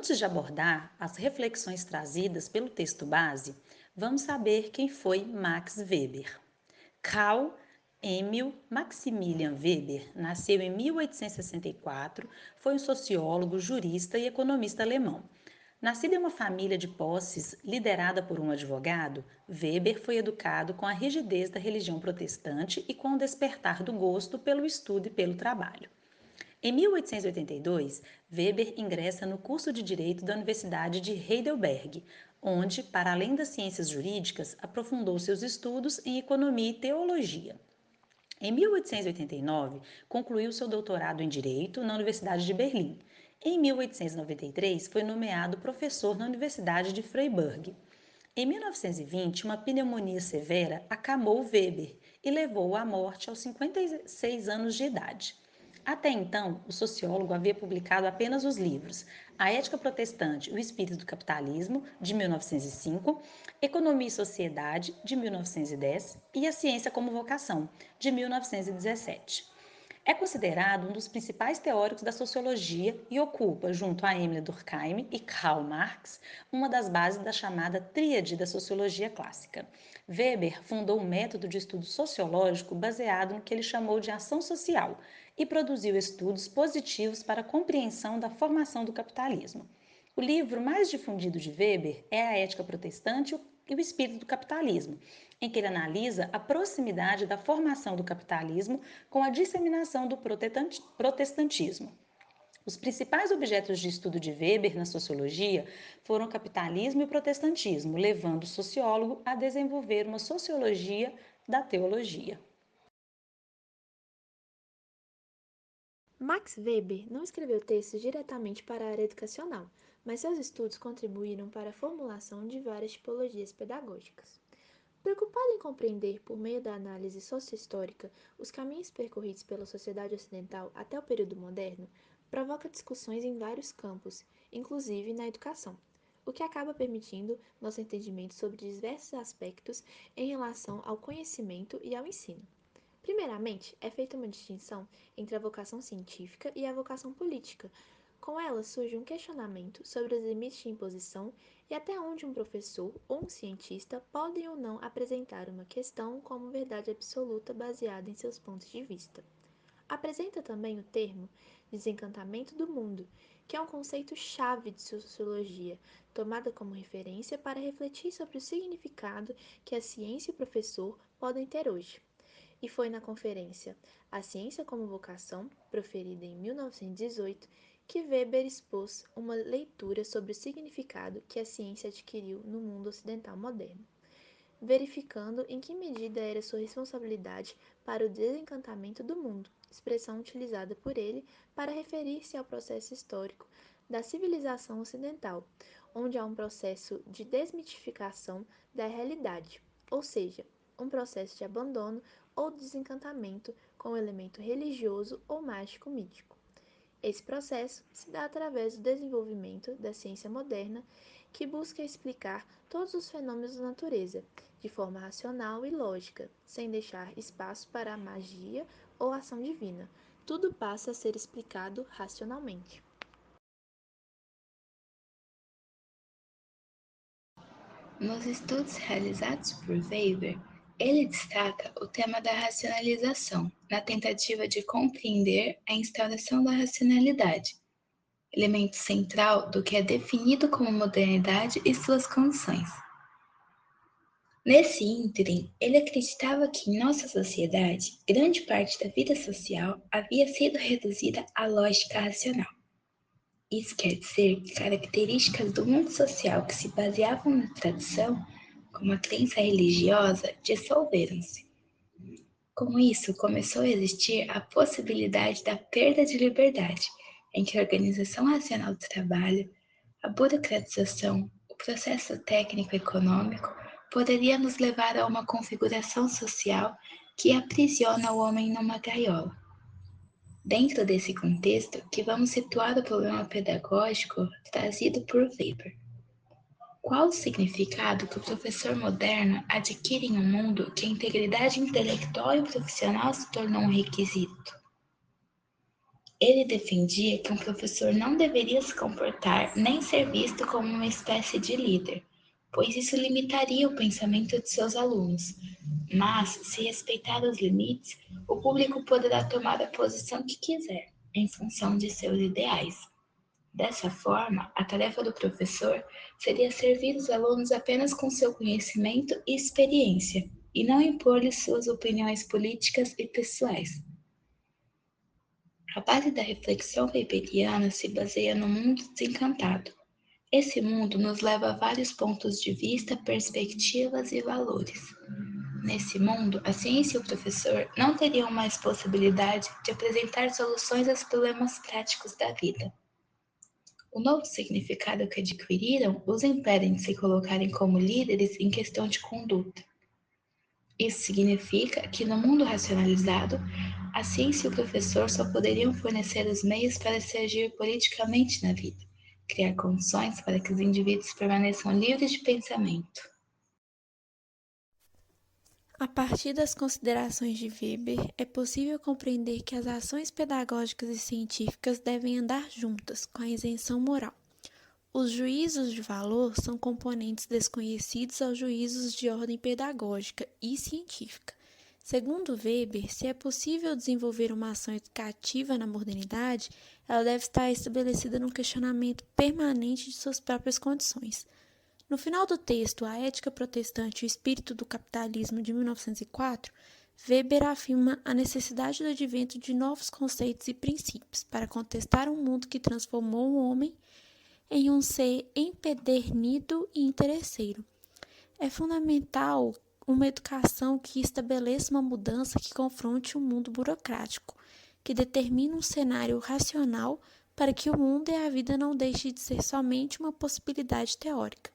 Antes de abordar as reflexões trazidas pelo texto base, vamos saber quem foi Max Weber. Karl Emil Maximilian Weber nasceu em 1864, foi um sociólogo, jurista e economista alemão. Nascido em uma família de posses liderada por um advogado, Weber foi educado com a rigidez da religião protestante e com o despertar do gosto pelo estudo e pelo trabalho. Em 1882, Weber ingressa no curso de Direito da Universidade de Heidelberg, onde, para além das ciências jurídicas, aprofundou seus estudos em economia e teologia. Em 1889, concluiu seu doutorado em Direito na Universidade de Berlim. Em 1893, foi nomeado professor na Universidade de Freiburg. Em 1920, uma pneumonia severa acamou Weber e levou-o à morte aos 56 anos de idade. Até então, o sociólogo havia publicado apenas os livros A Ética Protestante e o Espírito do Capitalismo, de 1905, Economia e Sociedade, de 1910 e A Ciência como Vocação, de 1917. É considerado um dos principais teóricos da sociologia e ocupa, junto a Emile Durkheim e Karl Marx, uma das bases da chamada tríade da sociologia clássica. Weber fundou um método de estudo sociológico baseado no que ele chamou de ação social e produziu estudos positivos para a compreensão da formação do capitalismo. O livro mais difundido de Weber é A Ética Protestante e o Espírito do Capitalismo, em que ele analisa a proximidade da formação do capitalismo com a disseminação do protestantismo. Os principais objetos de estudo de Weber na sociologia foram o capitalismo e o protestantismo, levando o sociólogo a desenvolver uma sociologia da teologia. Max Weber não escreveu textos diretamente para a área educacional, mas seus estudos contribuíram para a formulação de várias tipologias pedagógicas. Preocupado em compreender, por meio da análise sociohistórica, os caminhos percorridos pela sociedade ocidental até o período moderno, provoca discussões em vários campos, inclusive na educação, o que acaba permitindo nosso entendimento sobre diversos aspectos em relação ao conhecimento e ao ensino. Primeiramente, é feita uma distinção entre a vocação científica e a vocação política. Com ela surge um questionamento sobre os limites de imposição e até onde um professor ou um cientista podem ou não apresentar uma questão como verdade absoluta baseada em seus pontos de vista. Apresenta também o termo desencantamento do mundo, que é um conceito-chave de sociologia, tomada como referência para refletir sobre o significado que a ciência e o professor podem ter hoje. E foi na conferência A Ciência como Vocação, proferida em 1918, que Weber expôs uma leitura sobre o significado que a ciência adquiriu no mundo ocidental moderno, verificando em que medida era sua responsabilidade para o desencantamento do mundo, expressão utilizada por ele para referir-se ao processo histórico da civilização ocidental, onde há um processo de desmitificação da realidade, ou seja, um processo de abandono ou desencantamento com o elemento religioso ou mágico mítico. Esse processo se dá através do desenvolvimento da ciência moderna, que busca explicar todos os fenômenos da natureza de forma racional e lógica, sem deixar espaço para a magia ou ação divina. Tudo passa a ser explicado racionalmente. Nos estudos realizados por Weber, ele destaca o tema da racionalização, na tentativa de compreender a instauração da racionalidade, elemento central do que é definido como modernidade e suas condições. Nesse ínterim, ele acreditava que em nossa sociedade, grande parte da vida social havia sido reduzida à lógica racional. Isso quer dizer que características do mundo social que se baseavam na tradição, como a crença religiosa, dissolveram-se. Com isso, começou a existir a possibilidade da perda de liberdade, em que a organização racional do trabalho, a burocratização, o processo técnico-econômico poderia nos levar a uma configuração social que aprisiona o homem numa gaiola. Dentro desse contexto, que vamos situar o problema pedagógico trazido por Weber. Qual o significado que o professor moderno adquire em um mundo que a integridade intelectual e profissional se tornou um requisito? Ele defendia que um professor não deveria se comportar nem ser visto como uma espécie de líder, pois isso limitaria o pensamento de seus alunos. Mas, se respeitar os limites, o público poderá tomar a posição que quiser, em função de seus ideais. Dessa forma, a tarefa do professor seria servir os alunos apenas com seu conhecimento e experiência, e não impor-lhes suas opiniões políticas e pessoais. A base da reflexão weberiana se baseia no mundo desencantado. Esse mundo nos leva a vários pontos de vista, perspectivas e valores. Nesse mundo, a ciência e o professor não teriam mais possibilidade de apresentar soluções aos problemas práticos da vida. O novo significado que adquiriram os impede de se colocarem como líderes em questão de conduta. Isso significa que, no mundo racionalizado, a ciência e o professor só poderiam fornecer os meios para se agir politicamente na vida, criar condições para que os indivíduos permaneçam livres de pensamento. A partir das considerações de Weber, é possível compreender que as ações pedagógicas e científicas devem andar juntas, com a isenção moral. Os juízos de valor são componentes desconhecidos aos juízos de ordem pedagógica e científica. Segundo Weber, se é possível desenvolver uma ação educativa na modernidade, ela deve estar estabelecida num questionamento permanente de suas próprias condições. No final do texto A Ética Protestante e o Espírito do Capitalismo, de 1904, Weber afirma a necessidade do advento de novos conceitos e princípios para contestar um mundo que transformou o homem em um ser empedernido e interesseiro. É fundamental uma educação que estabeleça uma mudança que confronte o mundo burocrático, que determine um cenário racional para que o mundo e a vida não deixem de ser somente uma possibilidade teórica.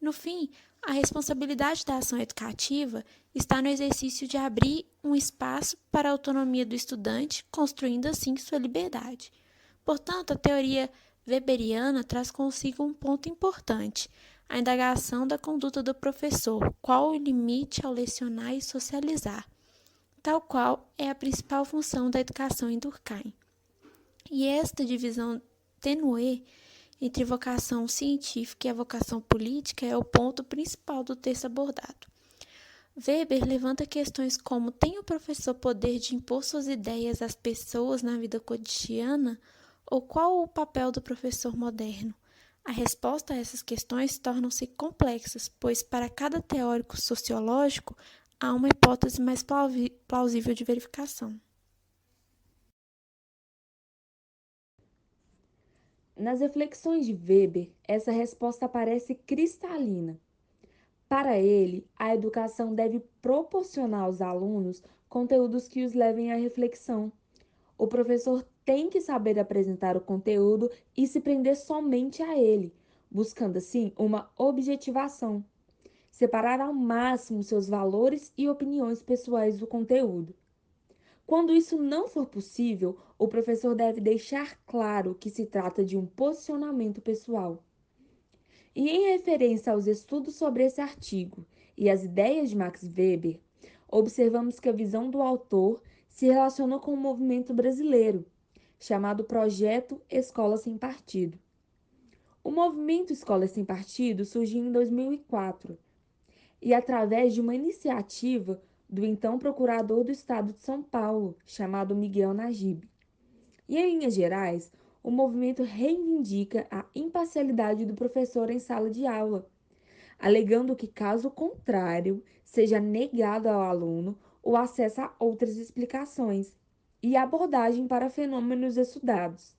No fim, a responsabilidade da ação educativa está no exercício de abrir um espaço para a autonomia do estudante, construindo assim sua liberdade. Portanto, a teoria weberiana traz consigo um ponto importante: a indagação da conduta do professor, qual o limite ao lecionar e socializar, tal qual é a principal função da educação em Durkheim. E esta divisão tênue entre vocação científica e a vocação política é o ponto principal do texto abordado. Weber levanta questões como: tem o professor poder de impor suas ideias às pessoas na vida cotidiana? Ou qual o papel do professor moderno? A resposta a essas questões tornam-se complexas, pois para cada teórico sociológico há uma hipótese mais plausível de verificação. Nas reflexões de Weber, essa resposta parece cristalina. Para ele, a educação deve proporcionar aos alunos conteúdos que os levem à reflexão. O professor tem que saber apresentar o conteúdo e se prender somente a ele, buscando assim uma objetivação. Separar ao máximo seus valores e opiniões pessoais do conteúdo. Quando isso não for possível, o professor deve deixar claro que se trata de um posicionamento pessoal. E em referência aos estudos sobre esse artigo e as ideias de Max Weber, observamos que a visão do autor se relacionou com o movimento brasileiro, chamado Projeto Escola Sem Partido. O movimento Escola Sem Partido surgiu em 2004 e através de uma iniciativa do então procurador do Estado de São Paulo, chamado Miguel Najib. E em linhas gerais, o movimento reivindica a imparcialidade do professor em sala de aula, alegando que, caso contrário, seja negado ao aluno o acesso a outras explicações e abordagem para fenômenos estudados.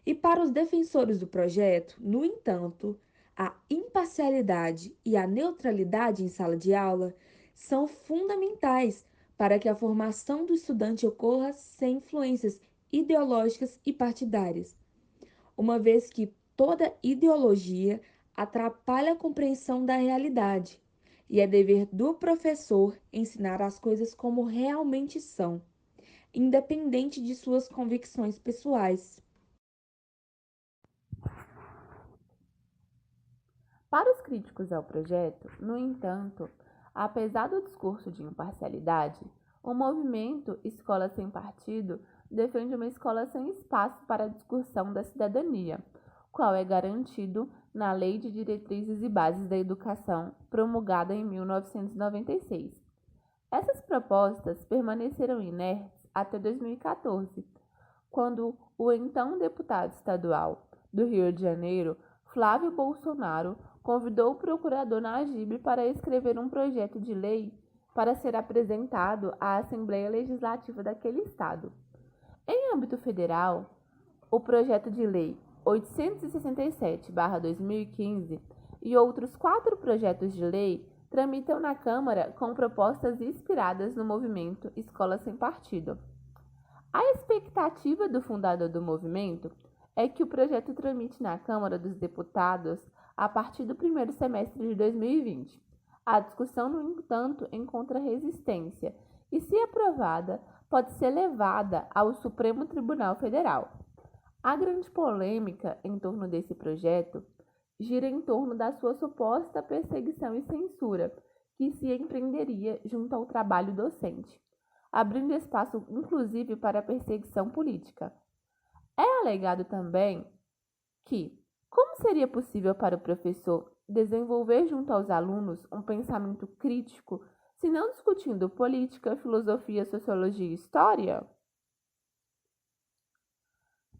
E para os defensores do projeto, no entanto, a imparcialidade e a neutralidade em sala de aula são fundamentais para que a formação do estudante ocorra sem influências ideológicas e partidárias, uma vez que toda ideologia atrapalha a compreensão da realidade, e é dever do professor ensinar as coisas como realmente são, independente de suas convicções pessoais. Para os críticos ao projeto, no entanto, apesar do discurso de imparcialidade, o movimento Escola Sem Partido defende uma escola sem espaço para a discussão da cidadania, qual é garantido na Lei de Diretrizes e Bases da Educação, promulgada em 1996. Essas propostas permaneceram inertes até 2014, quando o então deputado estadual do Rio de Janeiro, Flávio Bolsonaro, convidou o procurador Najib para escrever um projeto de lei para ser apresentado à Assembleia Legislativa daquele estado. Em âmbito federal, o projeto de lei 867/2015 e outros 4 projetos de lei tramitam na Câmara com propostas inspiradas no movimento Escola Sem Partido. A expectativa do fundador do movimento é que o projeto tramite na Câmara dos Deputados a partir do primeiro semestre de 2020. A discussão, no entanto, encontra resistência e, se aprovada, pode ser levada ao Supremo Tribunal Federal. A grande polêmica em torno desse projeto gira em torno da sua suposta perseguição e censura que se empreenderia junto ao trabalho docente, abrindo espaço inclusive para perseguição política. É alegado também que, como seria possível para o professor desenvolver junto aos alunos um pensamento crítico se não discutindo política, filosofia, sociologia e história?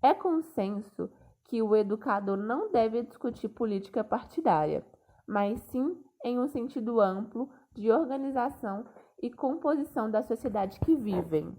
É consenso que o educador não deve discutir política partidária, mas sim em um sentido amplo de organização e composição da sociedade que vivem.